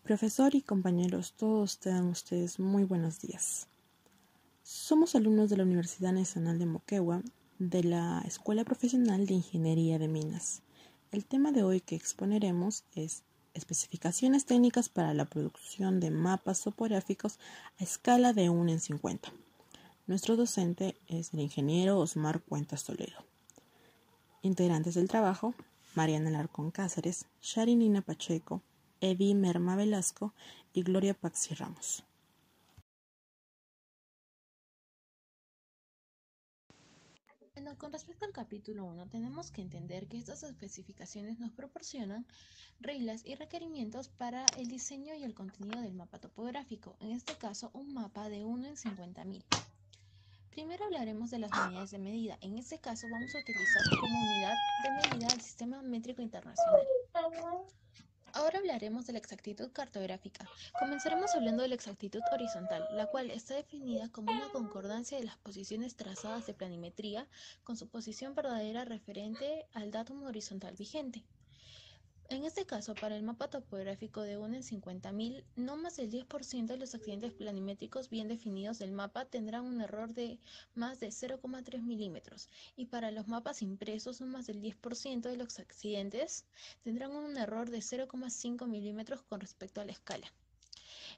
Profesor y compañeros, todos tengan ustedes muy buenos días. Somos alumnos de la Universidad Nacional de Moquegua, de la Escuela Profesional de Ingeniería de Minas. El tema de hoy que exponeremos es especificaciones técnicas para la producción de mapas topográficos a escala de 1 en 50. Nuestro docente es el ingeniero Osmar Cuentas Toledo. Integrantes del trabajo: Mariana Alarcón Cáceres, Sharinina Pacheco, Evi Merma Velasco y Gloria Paxi Ramos. Bueno, con respecto al capítulo 1, tenemos que entender que estas especificaciones nos proporcionan reglas y requerimientos para el diseño y el contenido del mapa topográfico, en este caso un mapa de 1 en 50.000. Primero hablaremos de las unidades de medida. En este caso vamos a utilizar como unidad de medida el Sistema Métrico Internacional. Ahora hablaremos de la exactitud cartográfica. Comenzaremos hablando de la exactitud horizontal, la cual está definida como una concordancia de las posiciones trazadas de planimetría con su posición verdadera referente al datum horizontal vigente. En este caso, para el mapa topográfico de 1 en 50.000, no más del 10% de los accidentes planimétricos bien definidos del mapa tendrán un error de más de 0,3 milímetros, y para los mapas impresos, no más del 10% de los accidentes tendrán un error de 0,5 milímetros con respecto a la escala.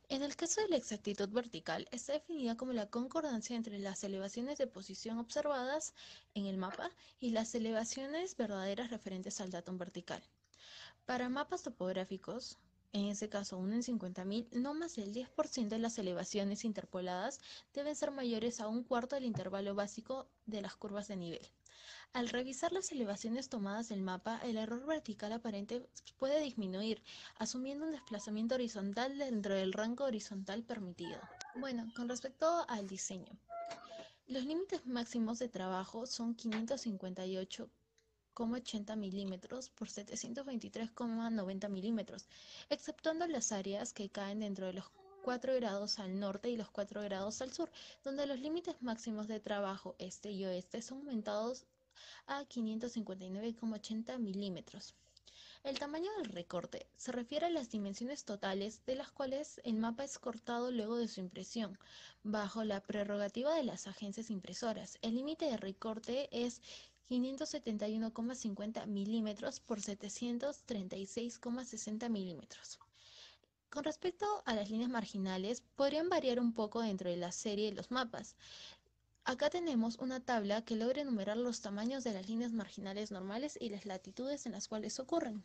En el caso de la exactitud vertical, está definida como la concordancia entre las elevaciones de posición observadas en el mapa y las elevaciones verdaderas referentes al datum vertical. Para mapas topográficos, en ese caso 1 en 50.000, no más del 10% de las elevaciones interpoladas deben ser mayores a un cuarto del intervalo básico de las curvas de nivel. Al revisar las elevaciones tomadas del mapa, el error vertical aparente puede disminuir, asumiendo un desplazamiento horizontal dentro del rango horizontal permitido. Bueno, con respecto al diseño, los límites máximos de trabajo son 558,80 milímetros por 723,90 milímetros, exceptuando las áreas que caen dentro de los 4 grados al norte y los 4 grados al sur, donde los límites máximos de trabajo este y oeste son aumentados a 559,80 milímetros. El tamaño del recorte se refiere a las dimensiones totales de las cuales el mapa es cortado luego de su impresión, bajo la prerrogativa de las agencias impresoras. El límite de recorte es 571,50 milímetros por 736,60 milímetros. Con respecto a las líneas marginales, podrían variar un poco dentro de la serie de los mapas. Acá tenemos una tabla que logra enumerar los tamaños de las líneas marginales normales y las latitudes en las cuales ocurren.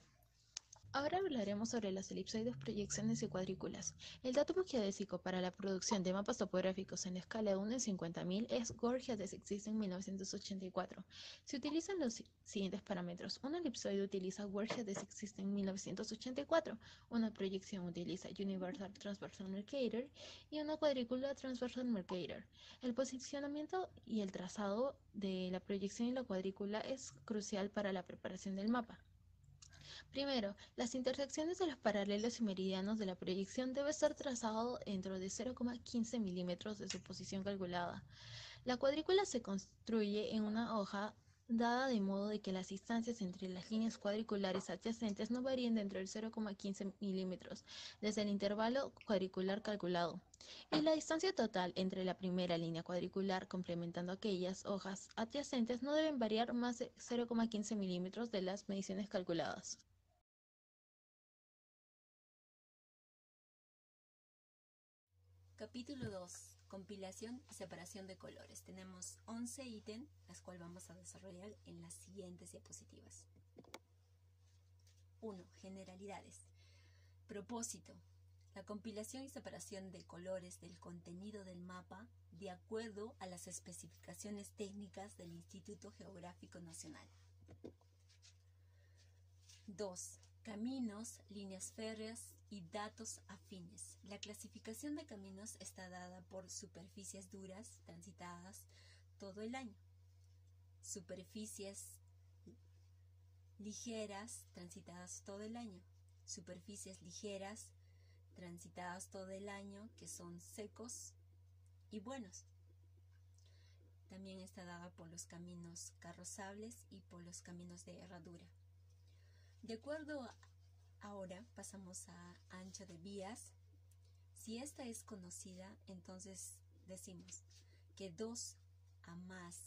Ahora hablaremos sobre las elipsoides, proyecciones y cuadrículas. El datum geodésico para la producción de mapas topográficos en la escala de 1 en 50.000 es World Geodesic System 1984. Se utilizan los siguientes parámetros. Una elipsoide utiliza World Geodesic System 1984, una proyección utiliza Universal Transversal Mercator y una cuadrícula Transversal Mercator. El posicionamiento y el trazado de la proyección y la cuadrícula es crucial para la preparación del mapa. Primero, las intersecciones de los paralelos y meridianos de la proyección debe ser trazado dentro de 0,15 milímetros de su posición calculada. La cuadrícula se construye en una hoja dada de modo de que las distancias entre las líneas cuadriculares adyacentes no varíen dentro del 0,15 milímetros desde el intervalo cuadricular calculado, y la distancia total entre la primera línea cuadricular complementando aquellas hojas adyacentes no deben variar más de 0,15 milímetros de las mediciones calculadas. Capítulo 2. Compilación y separación de colores. Tenemos 11 ítems, las cuales vamos a desarrollar en las siguientes diapositivas. 1. Generalidades. Propósito. La compilación y separación de colores del contenido del mapa de acuerdo a las especificaciones técnicas del Instituto Geográfico Nacional. 2. Caminos, líneas férreas y datos afines. La clasificación de caminos está dada por superficies duras transitadas todo el año, superficies ligeras transitadas todo el año, superficies ligeras transitadas todo el año que son secos y buenos. También está dada por los caminos carrozables y por los caminos de herradura. De acuerdo Ahora pasamos a ancho de vías. Si esta es conocida, entonces decimos que 2 a más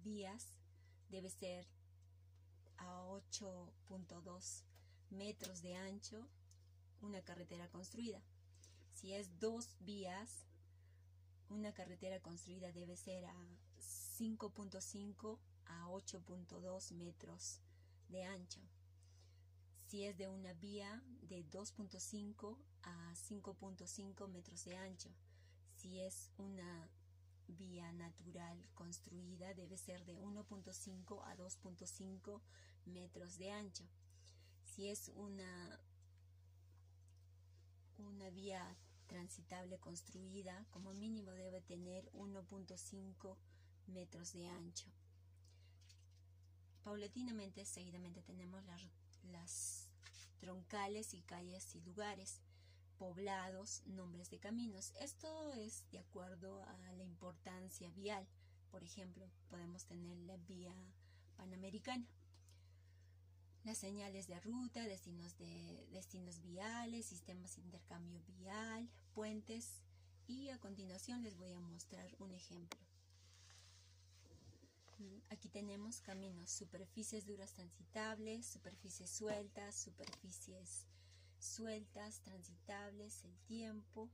vías debe ser a 8.2 metros de ancho una carretera construida. Si es 2 vías, una carretera construida debe ser a 5.5 a 8.2 metros de ancho. Si es de una vía, de 2.5 a 5.5 metros de ancho. Si es una vía natural construida, debe ser de 1.5 a 2.5 metros de ancho. Si es una vía transitable construida, como mínimo debe tener 1.5 metros de ancho. Paulatinamente, seguidamente tenemos las troncales y calles y lugares, poblados, nombres de caminos. Esto es de acuerdo a la importancia vial. Por ejemplo, podemos tener la vía panamericana, las señales de ruta, destinos viales, sistemas de intercambio vial, puentes, y a continuación les voy a mostrar un ejemplo. Aquí tenemos caminos, superficies duras transitables, superficies sueltas, transitables, el tiempo.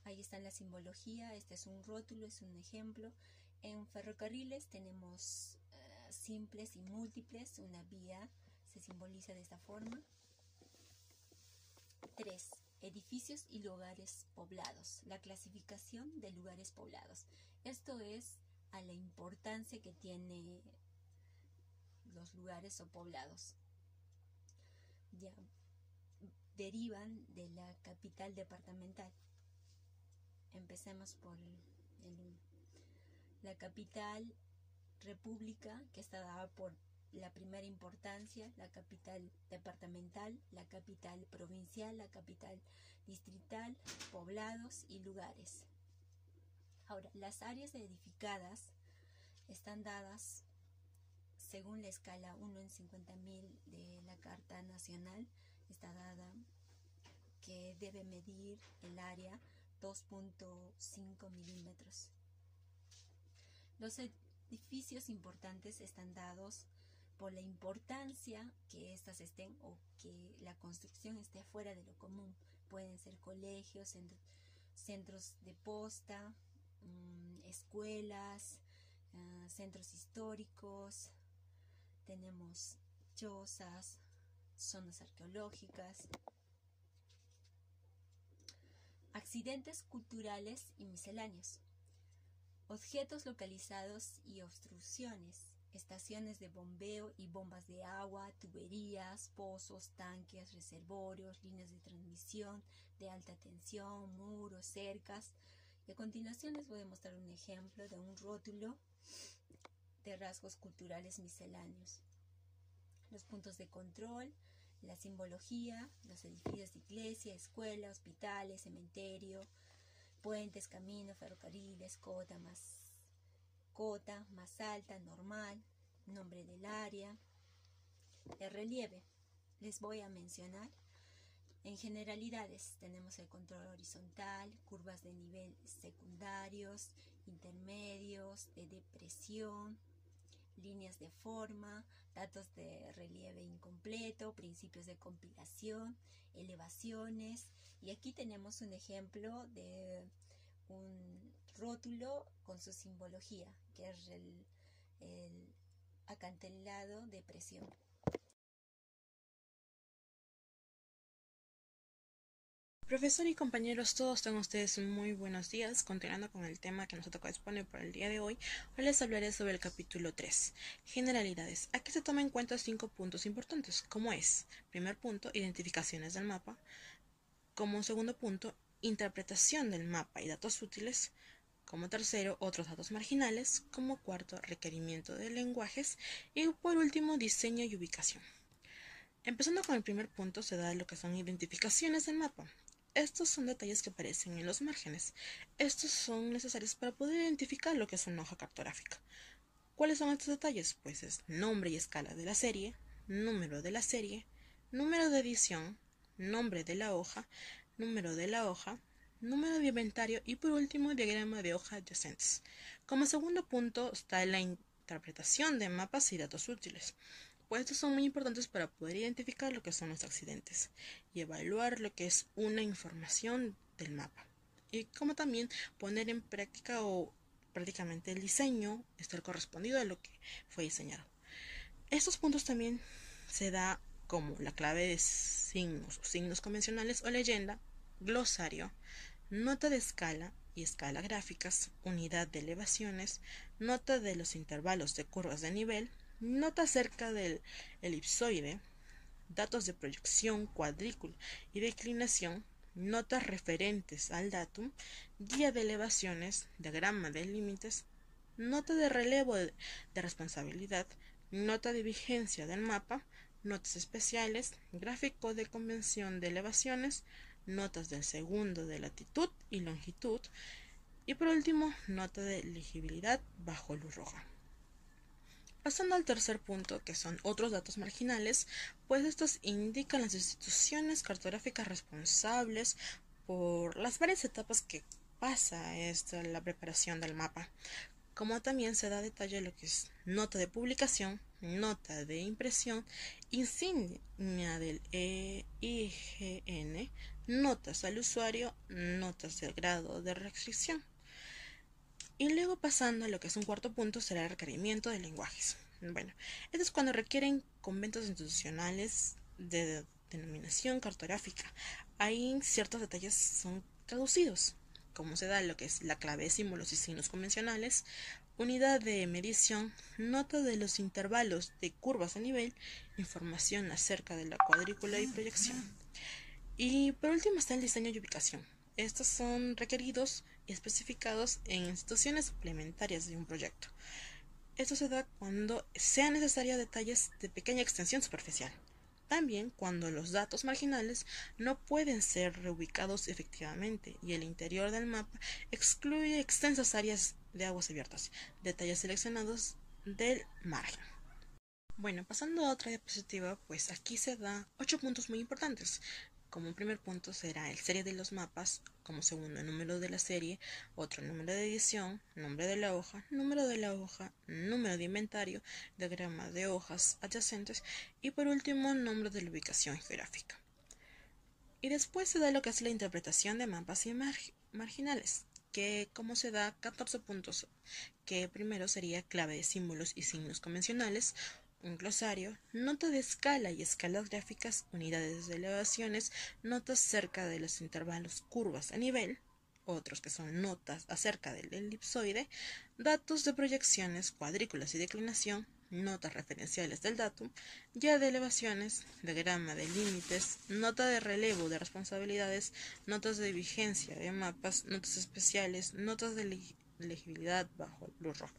Ahí está la simbología, este es un rótulo, es un ejemplo. En ferrocarriles tenemos simples y múltiples, una vía se simboliza de esta forma. 3. Edificios y lugares poblados, la clasificación de lugares poblados. Esto es a la importancia que tiene los lugares o poblados. Ya derivan de la capital departamental. Empecemos por la capital república, que está dada por la primera importancia, la capital departamental, la capital provincial, la capital distrital, poblados y lugares. Ahora, las áreas edificadas están dadas según la escala 1 en 50.000 de la Carta Nacional. Está dada que debe medir el área 2.5 milímetros. Los edificios importantes están dados por la importancia que éstas estén o que la construcción esté fuera de lo común. Pueden ser colegios, centros de posta, escuelas, centros históricos, tenemos chozas, zonas arqueológicas. Accidentes culturales y misceláneos. Objetos localizados y obstrucciones. Estaciones de bombeo y bombas de agua, tuberías, pozos, tanques, reservorios, líneas de transmisión de alta tensión, muros, cercas. Y a continuación les voy a mostrar un ejemplo de un rótulo de rasgos culturales misceláneos. Los puntos de control, la simbología, los edificios de iglesia, escuela, hospitales, cementerio, puentes, caminos, ferrocarriles, cota más alta, normal, nombre del área. El relieve, les voy a mencionar. En generalidades tenemos el control horizontal, curvas de nivel secundarios, intermedios, de depresión, líneas de forma, datos de relieve incompleto, principios de compilación, elevaciones. Y aquí tenemos un ejemplo de un rótulo con su simbología, que es el acantilado de presión. Profesor y compañeros, todos tengan ustedes muy buenos días. Continuando con el tema que nos tocó exponer para el día de hoy, les hablaré sobre el capítulo 3, generalidades. Aquí se toma en cuenta 5 puntos importantes, como es: primer punto, identificaciones del mapa; como segundo punto, interpretación del mapa y datos útiles; como tercero, otros datos marginales; como cuarto, requerimiento de lenguajes; y por último, diseño y ubicación. Empezando con el primer punto, se da lo que son identificaciones del mapa. Estos son detalles que aparecen en los márgenes. Estos son necesarios para poder identificar lo que es una hoja cartográfica. ¿Cuáles son estos detalles? Pues es nombre y escala de la serie, número de la serie, número de edición, nombre de la hoja, número de la hoja, número de inventario y por último diagrama de hoja adyacentes. Como segundo punto está la interpretación de mapas y datos útiles, pues estos son muy importantes para poder identificar lo que son los accidentes y evaluar lo que es una información del mapa, y como también poner en práctica o prácticamente el diseño estar correspondido a lo que fue diseñado. Estos puntos también se da como la clave de signos convencionales o leyenda, glosario, nota de escala y escala gráficas, unidad de elevaciones, nota de los intervalos de curvas de nivel, nota acerca del elipsoide, datos de proyección, cuadrícula y declinación, notas referentes al datum, guía de elevaciones, diagrama de límites, nota de relevo de responsabilidad, nota de vigencia del mapa, notas especiales, gráfico de convención de elevaciones, notas del segundo de latitud y longitud y por último nota de legibilidad bajo luz roja. Pasando al tercer punto, que son otros datos marginales, pues estos indican las instituciones cartográficas responsables por las varias etapas que pasa la preparación del mapa, como también se da detalle lo que es nota de publicación, nota de impresión, insignia del IGN, notas al usuario, notas del grado de restricción. Y luego pasando a lo que es un cuarto punto será el requerimiento de lenguajes. Bueno, esto es cuando requieren conventos institucionales de denominación cartográfica. Ahí ciertos detalles son traducidos, como se da lo que es la clave de símbolos y signos convencionales, unidad de medición, nota de los intervalos de curvas a nivel, información acerca de la cuadrícula y proyección. Y por último está el diseño y ubicación. Estos son requeridos y especificados en instituciones suplementarias de un proyecto. Esto se da cuando sean necesarios detalles de pequeña extensión superficial. También cuando los datos marginales no pueden ser reubicados efectivamente y el interior del mapa excluye extensas áreas de aguas abiertas, detalles seleccionados del margen. Bueno, pasando a otra diapositiva, pues aquí se da 8 puntos muy importantes. Como primer punto será el serie de los mapas, como segundo el número de la serie, otro número de edición, nombre de la hoja, número de la hoja, número de inventario, diagrama de hojas adyacentes y por último nombre de la ubicación geográfica. Y después se da lo que es la interpretación de mapas y marginales, que como se da 14 puntos, que primero sería clave de símbolos y signos convencionales, un glosario, nota de escala y escalas gráficas, unidades de elevaciones, notas cerca de los intervalos curvas a nivel, otros que son notas acerca del elipsoide, datos de proyecciones, cuadrículas y declinación, notas referenciales del datum, guía de elevaciones, diagrama de límites, nota de relevo de responsabilidades, notas de vigencia de mapas, notas especiales, notas de legibilidad bajo luz roja.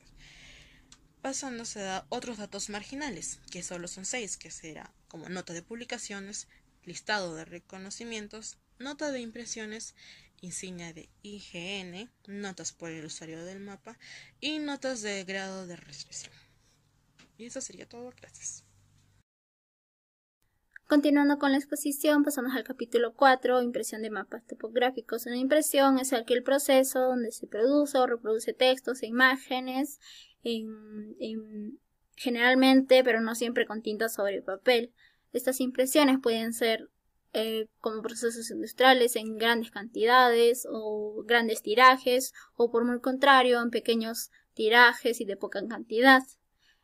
Pasando se da otros datos marginales, que solo son 6, que será como nota de publicaciones, listado de reconocimientos, nota de impresiones, insignia de IGN, notas por el usuario del mapa y notas de grado de restricción. Y eso sería todo, gracias. Continuando con la exposición, pasamos al capítulo 4, impresión de mapas topográficos. Una impresión es aquel proceso donde se produce o reproduce textos e imágenes, generalmente, pero no siempre con tinta sobre papel. Estas impresiones pueden ser como procesos industriales en grandes cantidades o grandes tirajes, o por muy contrario, en pequeños tirajes y de poca cantidad.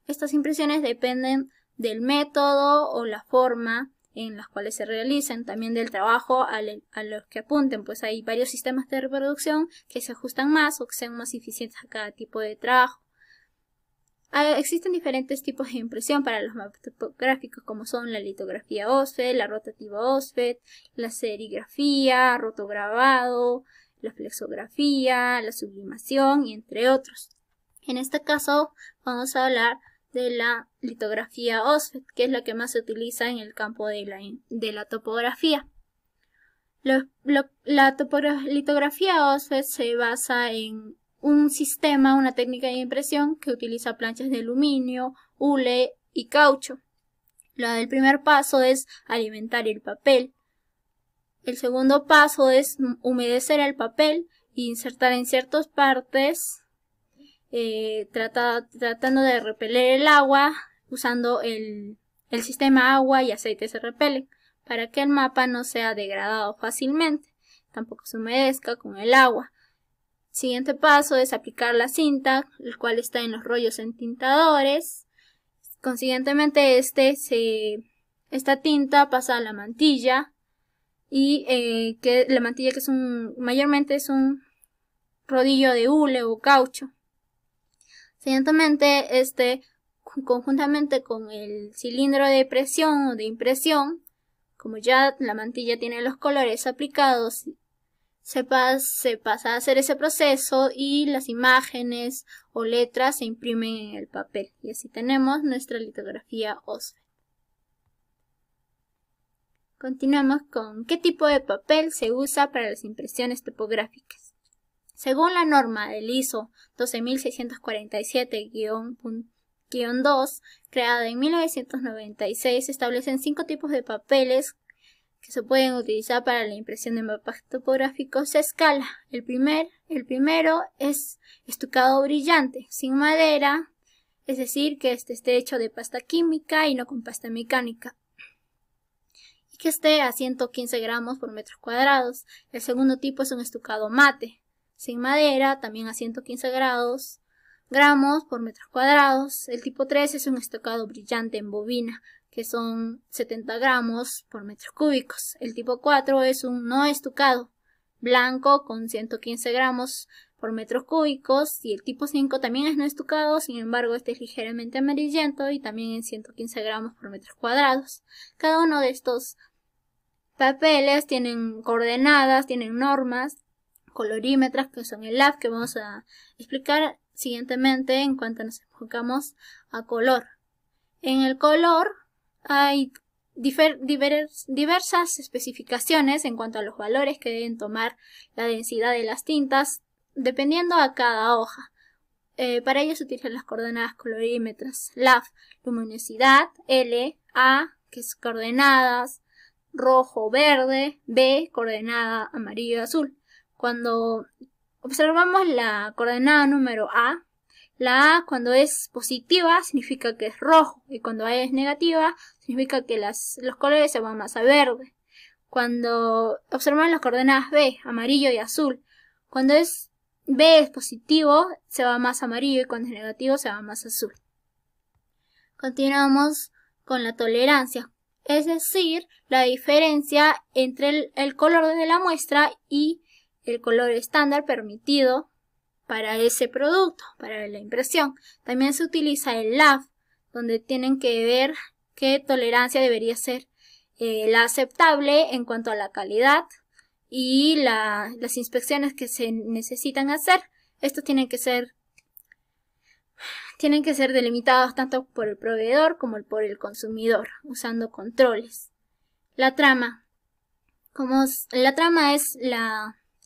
Estas impresiones dependen del método o la forma en las cuales se realicen, también del trabajo a los que apunten, pues hay varios sistemas de reproducción que se ajustan más o que sean más eficientes a cada tipo de trabajo. Existen diferentes tipos de impresión para los mapas topográficos, como son la litografía OSFET, la rotativa OSFET, la serigrafía, rotograbado, la flexografía, la sublimación y entre otros. En este caso vamos a hablar de la litografía OSFET, que es la que más se utiliza en el campo de la topografía. La litografía OSFET se basa en un sistema, una técnica de impresión que utiliza planchas de aluminio, hule y caucho. El primer paso es alimentar el papel. El segundo paso es humedecer el papel e insertar en ciertas partes, tratando de repeler el agua usando el sistema agua y aceite se repelen, para que el mapa no sea degradado fácilmente, tampoco se humedezca con el agua. Siguiente paso es aplicar la cinta, el cual está en los rollos entintadores. Consiguientemente esta tinta pasa a la mantilla y que la mantilla que mayormente es un rodillo de hule o caucho. Siguientemente conjuntamente con el cilindro de presión o de impresión, como ya la mantilla tiene los colores aplicados, se pasa a hacer ese proceso y las imágenes o letras se imprimen en el papel. Y así tenemos nuestra litografía OSFET. Continuamos con qué tipo de papel se usa para las impresiones tipográficas. Según la norma del ISO 12647-2, creada en 1996, se establecen 5 tipos de papeles que se pueden utilizar para la impresión de mapas topográficos a escala. El primero es estucado brillante, sin madera, es decir, que esté hecho de pasta química y no con pasta mecánica, y que esté a 115 gramos por metros cuadrados. El segundo tipo es un estucado mate, sin madera, también a 115 gramos por metros cuadrados. El tipo 3 es un estucado brillante en bobina, que son 70 gramos por metros cúbicos. El tipo 4 es un no estucado, blanco con 115 gramos por metros cúbicos. Y el tipo 5 también es no estucado, sin embargo este es ligeramente amarillento y también en 115 gramos por metros cuadrados. Cada uno de estos papeles tienen coordenadas, tienen normas, colorímetras, que son el LAF, que vamos a explicar siguientemente en cuanto nos enfocamos a color. En el color hay diversas especificaciones en cuanto a los valores que deben tomar la densidad de las tintas, dependiendo a cada hoja. Para ello se utilizan las coordenadas colorímetras. LAF, luminosidad, L, A, que es coordenadas rojo, verde, B, coordenada amarillo y azul. Cuando observamos la coordenada número A, la A cuando es positiva significa que es rojo y cuando A es negativa significa que los colores se van más a verde. Cuando observamos las coordenadas B, amarillo y azul, cuando B es positivo se va más amarillo y cuando es negativo se va más azul. Continuamos con la tolerancia, es decir, la diferencia entre el color de la muestra y el color estándar permitido para ese producto, para la impresión. También se utiliza el LAF, donde tienen que ver qué tolerancia debería ser la aceptable en cuanto a la calidad y las inspecciones que se necesitan hacer. Estos tienen que ser delimitados tanto por el proveedor como por el consumidor, usando controles. La trama. La trama es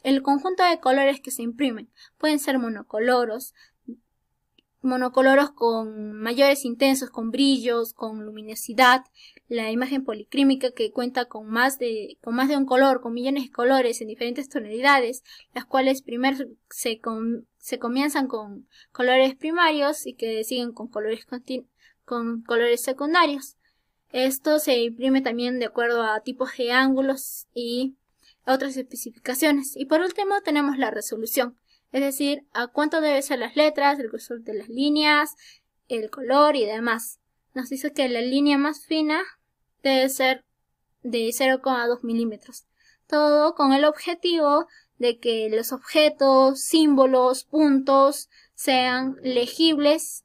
el conjunto de colores que se imprimen. Pueden ser monocoloros con mayores intensos, con brillos, con luminosidad. La imagen policrímica, que cuenta con más de un color, con millones de colores en diferentes tonalidades, las cuales primero se comienzan con colores primarios y que siguen con colores secundarios. Esto se imprime también de acuerdo a tipos de ángulos y otras especificaciones. Y por último tenemos la resolución, es decir, a cuánto deben ser las letras, el grosor de las líneas, el color y demás. Nos dice que la línea más fina debe ser de 0,2 milímetros. Todo con el objetivo de que los objetos, símbolos, puntos sean legibles,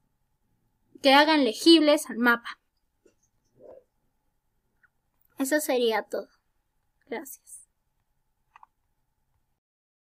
que hagan legibles al mapa. Eso sería todo. Gracias.